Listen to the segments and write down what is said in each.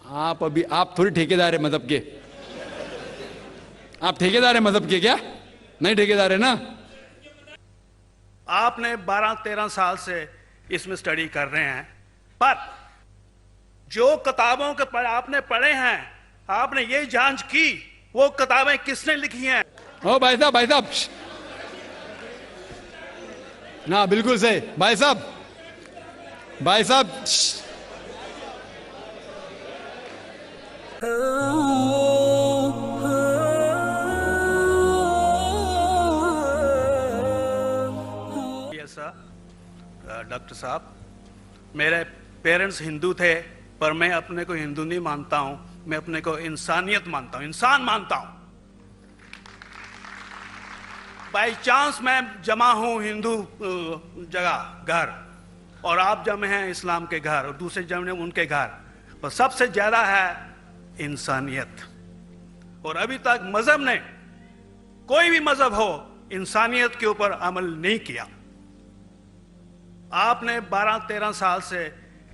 आप थोड़ी ठेकेदार है मजहब के। आप ठेकेदार है मजहब के क्या? नहीं ठेकेदार है ना। आपने 12-13 साल से इसमें स्टडी कर रहे हैं, पर जो किताबों के आपने पढ़े हैं, आपने ये जांच की वो किताबें किसने लिखी हैं? ओ भाई साहब ना, बिल्कुल सही भाई साहब। डॉक्टर साहब, मेरे पेरेंट्स हिंदू थे, पर मैं अपने को हिंदू नहीं मानता हूं, मैं अपने को इंसानियत मानता हूं, इंसान मानता हूं। बाई चांस मैं जमा हूं हिंदू जगह घर, और आप जमे हैं इस्लाम के घर, और दूसरे जमे उनके घर, पर सबसे ज्यादा है इंसानियत। और अभी तक मजहब ने, कोई भी मजहब हो, इंसानियत के ऊपर अमल नहीं किया। आपने 12-13 साल से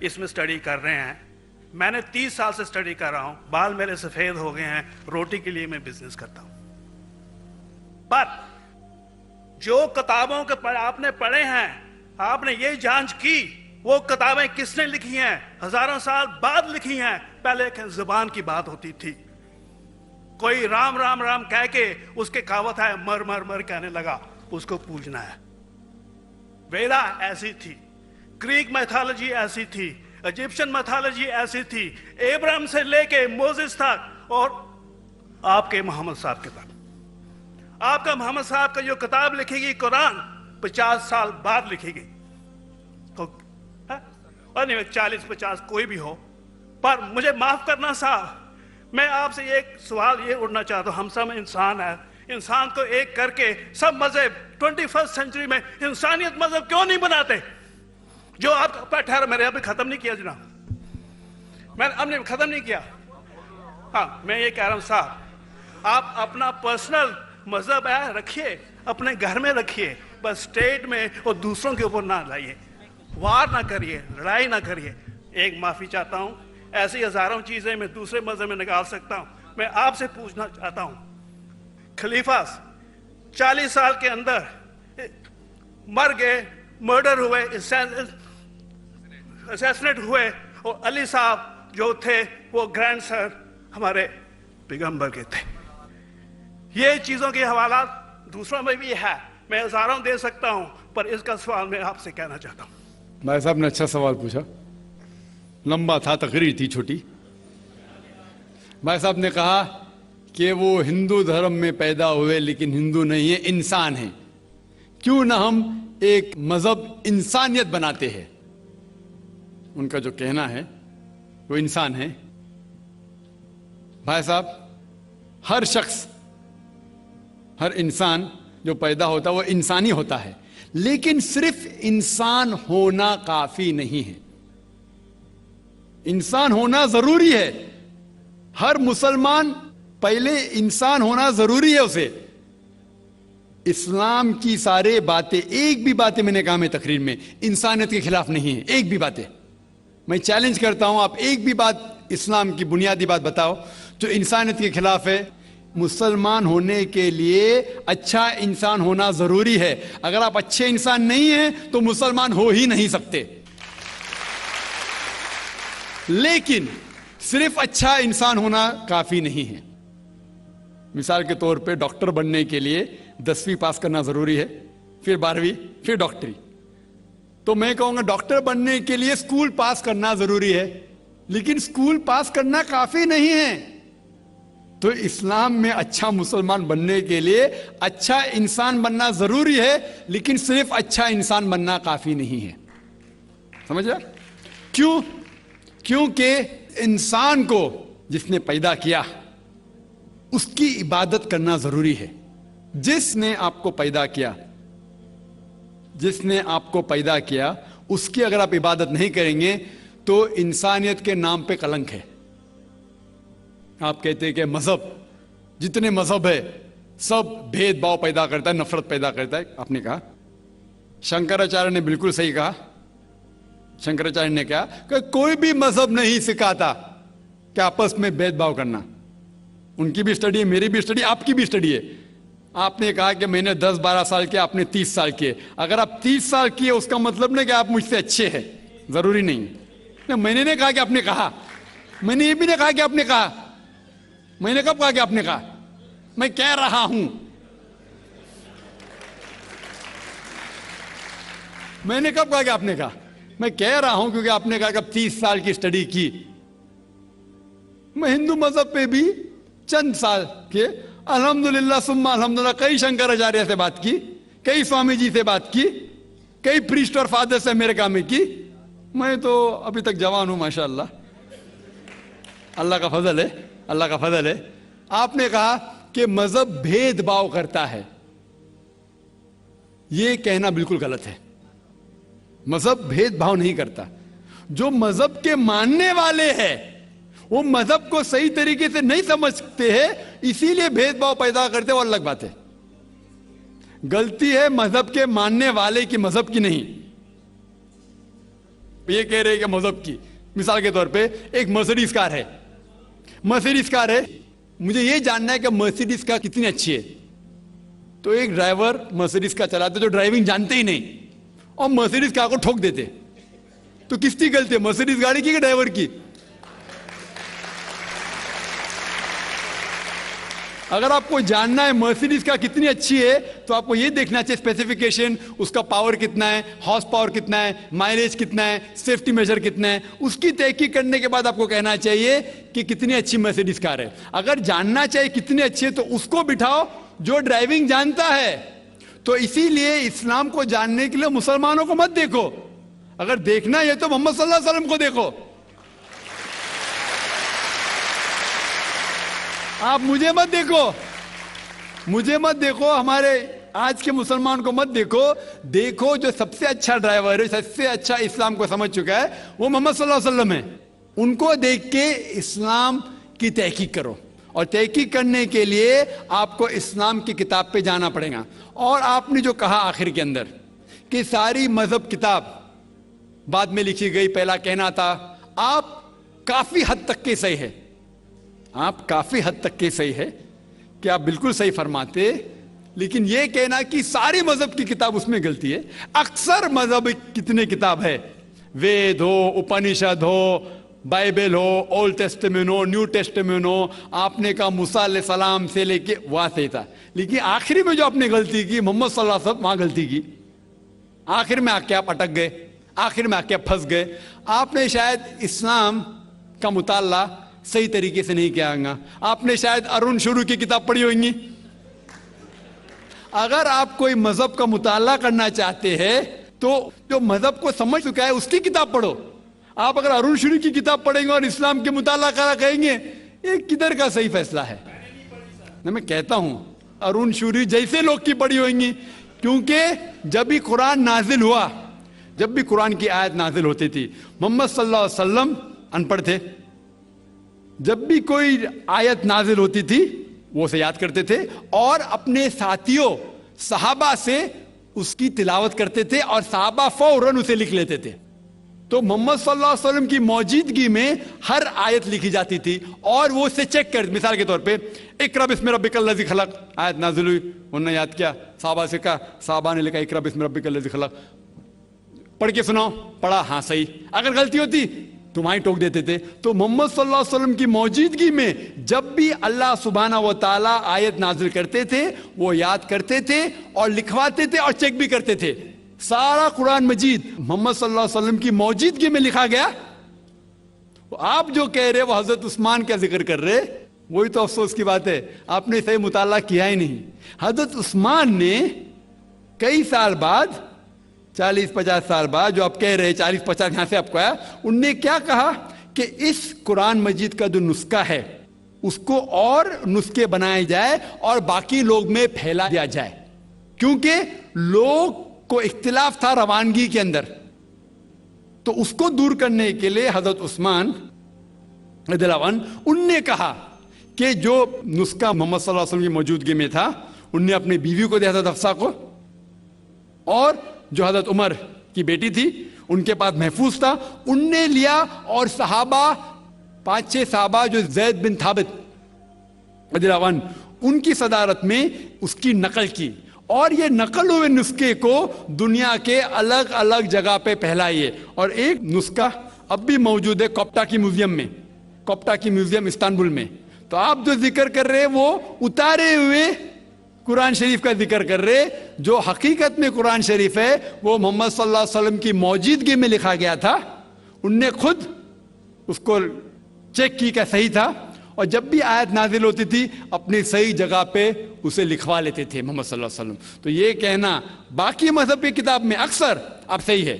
इसमें स्टडी कर रहे हैं, मैंने 30 साल से स्टडी कर रहा हूं, बाल मेरे सफेद हो गए हैं, रोटी के लिए मैं बिजनेस करता हूं। पर जो किताबों के आपने पढ़े हैं, आपने ये जांच की वो किताबें किसने लिखी हैं? हजारों साल बाद लिखी हैं। पहले जुबान की बात होती थी, कोई राम राम राम कह के उसके कहावत है मर मर मर कहने लगा, उसको पूजना है। वेदा ऐसी थी, ग्रीक मैथोलॉजी ऐसी थी, इजिप्शियन मैथोलॉजी ऐसी थी, एब्राहम से लेके मोसेस तक, और आपके मोहम्मद साहब के तक। आपका मोहम्मद साहब का जो किताब लिखेगी कुरान, 50 साल बाद लिखेगी, तो और नहीं 40-50 कोई भी हो। पर मुझे माफ करना साहब, मैं आपसे एक सवाल ये उठना चाहता हूं, हम सब इंसान है, इंसान को एक करके सब मजहब 21st सेंचुरी में इंसानियत मजहब क्यों नहीं बनाते? जो आप ठहर, मैंने अभी खत्म नहीं किया जनाब, मैंने हमने खत्म नहीं किया। हाँ, मैं ये कह रहा हूं साहब, आप अपना पर्सनल मजहब है रखिए, अपने घर में रखिए, बस स्टेट में और दूसरों के ऊपर ना लाइए, वार ना करिए, लड़ाई ना करिए। एक माफी चाहता हूं, ऐसी हजारों चीजें मैं दूसरे मजहब में निकाल सकता हूं। मैं आपसे पूछना चाहता हूं, खलीफा 40 साल के अंदर मर गए, मर्डर हुए, असैसिनेट हुए, और अली साहब जो थे वो ग्रैंडसन हमारे पैगंबर के थे। ये चीजों के हवाला दूसरों में भी है, मैं हजारों दे सकता हूं, पर इसका सवाल मैं आपसे कहना चाहता हूं। भाई साहब ने अच्छा सवाल पूछा, लंबा था, तकरीर थी छोटी। भाई साहब ने कहा कि वो हिंदू धर्म में पैदा हुए लेकिन हिंदू नहीं है, इंसान है। क्यों ना हम एक मजहब इंसानियत बनाते हैं? उनका जो कहना है वो इंसान है। भाई साहब, हर शख्स, हर इंसान जो पैदा होता है वो इंसानी होता है, लेकिन सिर्फ इंसान होना काफी नहीं है। इंसान होना जरूरी है। हर मुसलमान पहले इंसान होना जरूरी है उसे। इस्लाम की सारे बातें, एक भी बातें मैंने कहा मैं तकरीर में, इंसानियत के खिलाफ नहीं है। एक भी बातें मैं चैलेंज करता हूं, आप एक भी बात इस्लाम की बुनियादी बात बताओ जो इंसानियत के खिलाफ है। मुसलमान होने के लिए अच्छा इंसान होना जरूरी है। अगर आप अच्छे इंसान नहीं हैं तो मुसलमान हो ही नहीं सकते। लेकिन सिर्फ अच्छा इंसान होना काफी नहीं है। मिसाल के तौर पे डॉक्टर बनने के लिए 10वीं पास करना जरूरी है, फिर 12वीं, फिर डॉक्टरी। तो मैं कहूंगा डॉक्टर बनने के लिए स्कूल पास करना जरूरी है, लेकिन स्कूल पास करना काफी नहीं है। तो इस्लाम में अच्छा मुसलमान बनने के लिए अच्छा इंसान बनना जरूरी है, लेकिन सिर्फ अच्छा इंसान बनना काफी नहीं है। समझ रहे? क्यों? क्योंकि इंसान को जिसने पैदा किया उसकी इबादत करना जरूरी है। जिसने आपको पैदा किया, जिसने आपको पैदा किया, उसकी अगर आप इबादत नहीं करेंगे तो इंसानियत के नाम पे कलंक है। आप कहते हैं कि मजहब, जितने मजहब है सब भेदभाव पैदा करता है, नफरत पैदा करता है। आपने कहा, शंकराचार्य ने बिल्कुल सही कहा। शंकराचार्य ने कहा कि कोई भी मजहब नहीं सिखाता कि आपस में भेदभाव करना। उनकी भी स्टडी है, मेरी भी स्टडी, आपकी भी स्टडी है। आपने कहा कि मैंने 10-12 साल किया, आपने 30 साल किए। अगर आप 30 साल किए उसका मतलब नहीं कि आप मुझसे अच्छे हैं, जरूरी नहीं। नहीं, मैंने नहीं कहा कि आपने कहा, मैंने ये भी नहीं कहा कि आपने कहा। मैंने कब कहा कि आपने कहा? मैं कह रहा हूं, मैंने कब कहा कि आपने कहा? मैं कह रहा हूं क्योंकि आपने कहा कि अब 30 साल की स्टडी की। मैं हिंदू मजहब पे भी चंद साल के, अल्हम्दुलिल्लाह सुम्मा अल्हम्दुलिल्लाह, कई शंकराचार्य से बात की, कई स्वामी जी से बात की, कई प्रीस्ट और फादर से अमेरिका में की। मैं तो अभी तक जवान हूं माशाअल्लाह, अल्लाह का फजल है, अल्लाह का फजल है। आपने कहा कि मजहब भेदभाव करता है, यह कहना बिल्कुल गलत है। मजहब भेदभाव नहीं करता। जो मजहब के मानने वाले हैं वो मजहब को सही तरीके से नहीं समझते हैं, इसीलिए भेदभाव पैदा करते हैं, और अलग बात है। गलती है मजहब के मानने वाले की, मजहब की नहीं। ये कह रहे हैं कि मजहब की, मिसाल के तौर पे एक मर्सिडीज कार है, मर्सिडीज कार है, मुझे ये जानना है कि मर्सिडीज कार कितनी अच्छी है। तो एक ड्राइवर मर्सिडीज कार चलाते जो ड्राइविंग जानते ही नहीं और मर्सिडीज कार को ठोक देते, तो किसकी गलती है, मर्सिडीज गाड़ी की कि ड्राइवर की? अगर आपको जानना है मर्सिडीज का कितनी अच्छी है तो आपको यह देखना चाहिए स्पेसिफिकेशन, उसका पावर कितना है, हॉर्स पावर कितना है, माइलेज कितना है, सेफ्टी मेजर कितना है। उसकी तहकीक करने के बाद आपको कहना चाहिए कि कितनी अच्छी मर्सिडीज कार है। अगर जानना चाहिए कितनी अच्छी है तो उसको बिठाओ जो ड्राइविंग जानता है। तो इसीलिए इस्लाम को जानने के लिए मुसलमानों को मत देखो, अगर देखना है तो मोहम्मद सल्लल्लाहु अलैहि वसल्लम को देखो। आप मुझे मत देखो, मुझे मत देखो, हमारे आज के मुसलमान को मत देखो। देखो जो सबसे अच्छा ड्राइवर है, सबसे अच्छा इस्लाम को समझ चुका है, वो मोहम्मद सल्लल्लाहु अलैहि वसल्लम है। उनको देख के इस्लाम की तहकीक करो, और तहकीक करने के लिए आपको इस्लाम की किताब पे जाना पड़ेगा। और आपने जो कहा आखिर के अंदर कि सारी मजहब किताब बाद में लिखी गई, पहला कहना था, आप काफी हद तक के सही है, आप काफी हद तक के सही है कि आप बिल्कुल सही फरमाते, लेकिन यह कहना कि सारी मजहब की किताब, उसमें गलती है। अक्सर मजहब कितने किताब है, वेद हो, उपनिषद हो, बाइबल हो, ओल्ड टेस्टामेंट हो, न्यू टेस्टामेंट हो, आपने कहा मूसा अलैहिस्सलाम से लेके वहां से था, लेकिन आखिरी में जो आपने गलती की, मोहम्मद सल्लल्लाहु अलैहि वसल्लम, वहां गलती की। आखिर में आके आप अटक गए, आखिर में आके आप फंस गए। आपने शायद इस्लाम का मुताला सही तरीके से नहीं किया होगा, आपने शायद अरुण शुरू की किताब पढ़ी होगी। अगर आप कोई मजहब का मुताला करना चाहते हैं तो जो मजहब को समझ चुका है उसकी किताब पढ़ो। आप अगर अरुण शुरू की किताब पढ़ेंगे और इस्लाम के मुताला करा कहेंगे, ये किधर का सही फैसला है? मैं कहता हूं अरुण शुरू जैसे लोग की पढ़ी होंगी, क्योंकि जब भी कुरान नाजिल हुआ, जब भी कुरान की आयत नाजिल होती थी, मोहम्मद सल्लल्लाहु अलैहि वसल्लम अनपढ़ थे। जब भी कोई आयत नाजिल होती थी वो उसे याद करते थे और अपने साथियों सहाबा से उसकी तिलावत करते थे, और सहाबा फौरन उसे लिख लेते थे। तो मोहम्मद सल्लल्लाहु अलैहि वसल्लम की मौजूदगी में हर आयत लिखी जाती थी और वो उसे चेक कर, मिसाल के तौर पे इक़रा बिस्मि रब्बिकल लज़ी खलक़ आयत नाजिल हुई, उन्होंने याद किया, सहाबा से कहा, सहाबा ने लिखा इक़रा बिस्मि रब्बिकल लज़ी खलक़, पढ़ के सुनाओ, पढ़ा, हाँ सही। अगर गलती होती तुम्हारी टोक देते थे। तो मोहम्मद सल्लल्लाहु अलैहि वसल्लम की मौजूदगी में जब भी अल्लाह सुब्हाना व तआला आयत नाजिल करते थे वो याद करते थे और लिखवाते थे और चेक भी करते थे। सारा कुरान मजीद मोहम्मद सल्लल्लाहु अलैहि वसल्लम की मौजूदगी में लिखा गया। आप जो कह रहे हो हजरत उस्मान का जिक्र कर रहे, वही तो अफसोस की बात है, आपने सही मुताला किया ही नहीं। हजरत उस्मान ने कई साल बाद, 40-50 साल बाद, जो आप कह रहे 40-50 यहां से आपको आया, उनने क्या कहा कि इस कुरान मजीद का जो नुस्खा है उसको और नुस्खे बनाए जाए और बाकी लोग में फैला दिया जाए, क्योंकि लोग को इख्तिलाफ था रवानगी के अंदर। तो उसको दूर करने के लिए हजरत उस्मान रज़ियल्लाहु अन्हु उनने कहा कि जो नुस्खा मोहम्मद सल्लल्लाहु अलैहि वसल्लम की मौजूदगी में था, उनने अपनी बीवी को दिया था हफ्सा को, और जो हजरत उमर की बेटी थी उनके पास महफूज था, उनने लिया और सहाबा 5-6 साहबा जो जैद बिन थाबित रज़ियल्लाहु अन्हु, उनकी सदारत में उसकी नकल की, और ये नकल हुए नुस्खे को दुनिया के अलग अलग जगह पे फैलाइए। और एक नुस्खा अब भी मौजूद है कोप्टा की म्यूजियम में, कोप्टा की म्यूजियम इस्तांबुल में। तो आप जो जिक्र कर रहे हैं वो उतारे हुए कुरान शरीफ का जिक्र कर रहे, जो हकीकत में कुरान शरीफ है वो मोहम्मद सल्लल्लाहु अलैहि वसल्लम की मौजूदगी में लिखा गया था। उनने खुद उसको चेक की क्या सही था, और जब भी आयत नाजिल होती थी अपनी सही जगह पे उसे लिखवा लेते थे मोहम्मद सल्लल्लाहु अलैहि वसल्लम। तो ये कहना बाकी मजहब की किताब में अक्सर अब सही है।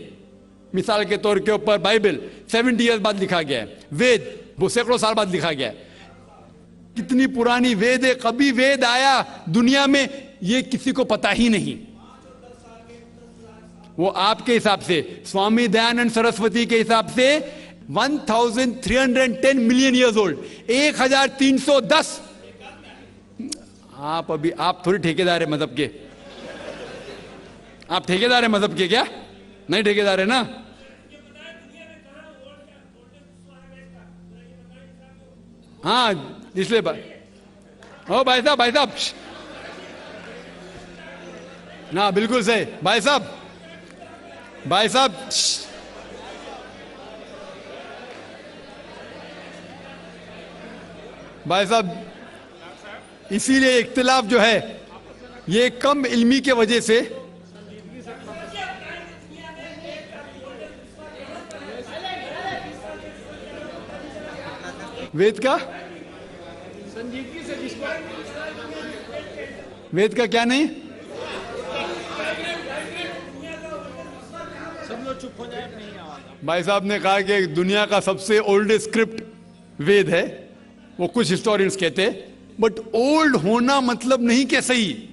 मिसाल के तौर के ऊपर बाइबल 70 ईयर्स बाद लिखा गया है, वेद वो सैकड़ों साल बाद लिखा गया है। कितनी पुरानी वेद है, कभी वेद आया दुनिया में ये किसी को पता ही नहीं। वो आपके हिसाब से, स्वामी दयानंद सरस्वती के हिसाब से 1310 मिलियन ईयर्स ओल्ड, 1310। आप थोड़ी ठेकेदार है मजहब के, आप ठेकेदार है मजहब के क्या? नहीं ठेकेदार है ना। हाँ इसलिए ओ भाई साहब ना, बिल्कुल सही भाई साहब भाई साहब, इसीलिए इख्तिलाफ जो है ये कम इल्मी के वजह से। वेद का वेद का क्या नहीं, सब लोग चुप हो जाए, नहीं आवाज। भाई साहब ने कहा कि दुनिया का सबसे ओल्डेस्ट स्क्रिप्ट वेद है, वो कुछ हिस्टोरियंस कहते हैं। बट ओल्ड होना मतलब नहीं कि सही,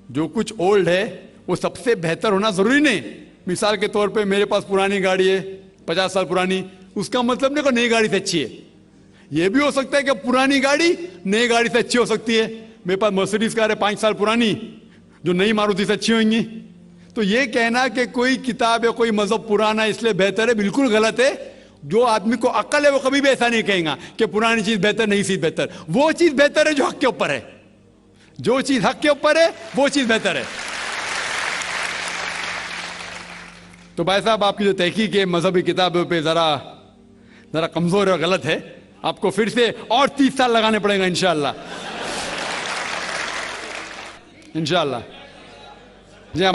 जो कुछ ओल्ड है वो सबसे बेहतर होना जरूरी नहीं। मिसाल के तौर पे मेरे पास पुरानी गाड़ी है 50 साल पुरानी, उसका मतलब नहीं कि नई गाड़ी से अच्छी है। ये भी हो सकता है कि पुरानी गाड़ी नई गाड़ी से अच्छी हो सकती है। मेरे पास मर्सिडीज कार है 5 साल पुरानी, जो नई मारुति से अच्छी होंगी। तो ये कहना कि कोई किताब या कोई मजहब पुराना इसलिए बेहतर है, बिल्कुल गलत है। जो आदमी को अक्ल है वो कभी भी ऐसा नहीं कहेगा कि पुरानी चीज बेहतर, नई चीज बेहतर। वो चीज बेहतर है जो हक के ऊपर है, जो चीज हक के ऊपर है वो चीज बेहतर है। तो भाई साहब आपकी जो तहकीक है मजहबी किताबों पे जरा कमजोर और गलत है। आपको फिर से और 30 साल लगाने पड़ेगा इंशाअल्लाह।